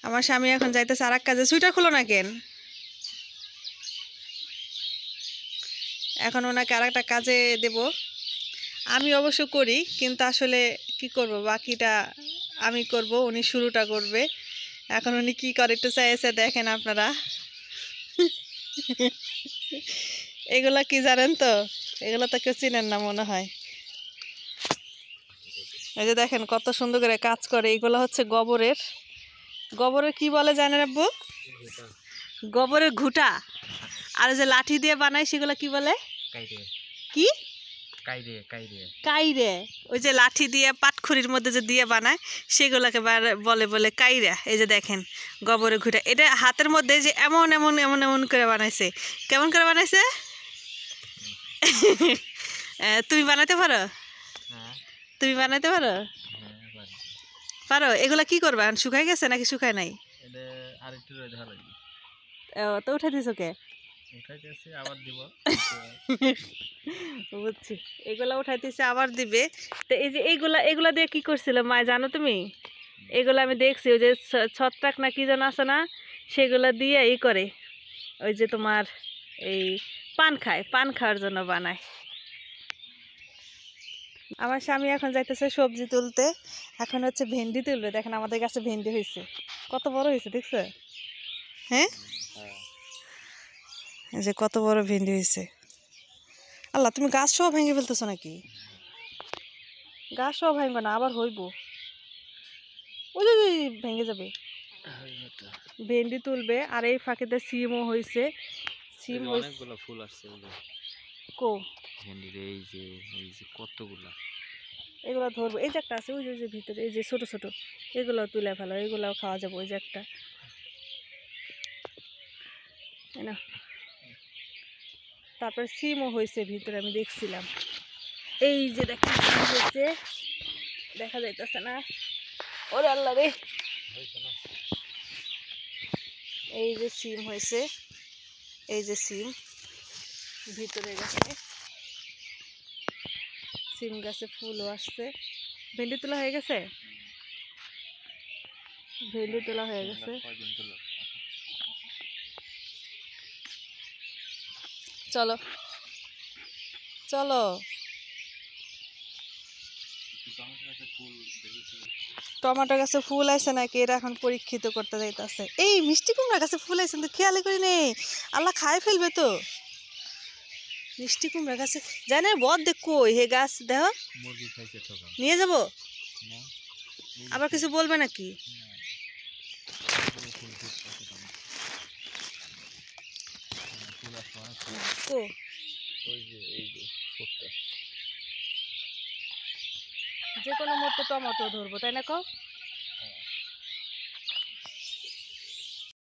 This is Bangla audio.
আমার স্বামী এখন যাইতেছে আর এক কাজে। সুইটার খুলো না কেন? এখন ওনাকে আর একটা কাজে দেব। আমি অবশ্য করি, কিন্তু আসলে কি করব, বাকিটা আমি করব, উনি শুরুটা করবে। এখন উনি কি করে একটু চাইছে দেখেন আপনারা। এগুলা কি জানেন তো? এগুলো তো কেউ চিনেন না মনে হয়। এই যে দেখেন কত সুন্দর করে কাজ করে। এগুলো হচ্ছে গোবরের। গোবরের কি বলে জানেন আব্বু? গোবরের ঘুটা। আর যে লাঠি দিয়ে বানায় সেগুলো কি বলে? কি? কাইরে। ওই যে লাঠি দিয়ে পাটখড়ির মধ্যে যে দিয়ে বানায় সেগুলোকে বলে বলে কাইরা। এই যে দেখেন গোবরের ঘুটা, এটা হাতের মধ্যে যে এমন এমন এমন এমন করে বানাইছে। কেমন করে বানাইছে? তুমি বানাতে পারো? তুমি বানাতে পারো? পারো। এগুলা কি করবা? শুকাই গেছে নাকি শুকায় নাই? তো উঠে দিছো কে? বুঝছি, এগুলা উঠাইতেছে আবার দিবে। তো এই যে এগুলা দিয়ে কি করছিল মা জানো তুমি? এগুলো আমি দেখছি, ওই যে ছত্রাক না কি যেন আছে না, সেগুলো দিয়ে করে ওই যে তোমার এই পান খাওয়ার জন্য বানায়। আমার স্বামী এখন যাইতেছে সবজি তুলতে। এখন হচ্ছে ভেন্ডি তুলবে। দেখেন আমাদের কাছে ভেন্ডি হয়েছে, কত বড় হয়েছে দেখছো? হ্যাঁ, এই যে কত বড় ভেন্ডি হয়েছে। আল্লাহ, তুমি গাছ সব ভেঙে ফেলতেছো নাকি? গাছ সব ভাঙবে না, আবার হইব। ওই যে ভেঙে যাবে। ভেন্ডি তুলবে আর এই ফাঁকেতে সিমও হয়েছে। সিম অনেকগুলো ফুল আসছে কো ভেন্ডির। এই যে কতগুলা, এগুলো ধরবো। এই যে একটা আছে, ওই যে ভিতরে এই যে ছোট ছোট, এগুলো তুলে ফেলো, এগুলাও খাওয়া যাবে। ওই যে একটা, না তারপরে সিমও হয়েছে ভিতরে, আমি দেখছিলাম। এই যে দেখেন সিম হয়েছে, দেখা যাইতেছে না? ওরে আল্লাহ রে, এই যে সিম হয়েছে, এই যে সিম ভিতরে গেছে। সিম গাছে ফুলও আসছে। ভেন্ডি তোলা হয়ে গেছে, ভেন্ডি তোলা হয়ে গেছে। চলো চলো। টমেটো গাছে ফুল আইছে নাকি এটা এখন পরীক্ষিত করতে যাইতেছে। এই মিষ্টি কুমড়া গাছে ফুল আইছে তো খেয়ালই করি নেই। আল্লাহ খাই ফেলবে তো। মিষ্টি কুমড়া গাছে জানে বদ দেখ কই হে গাছ দেহ নিয়ে যাব, আবার কিছু বলবে নাকি? যে কোনো মুহূর্তে টমেটো ধরবো, তাই না কও?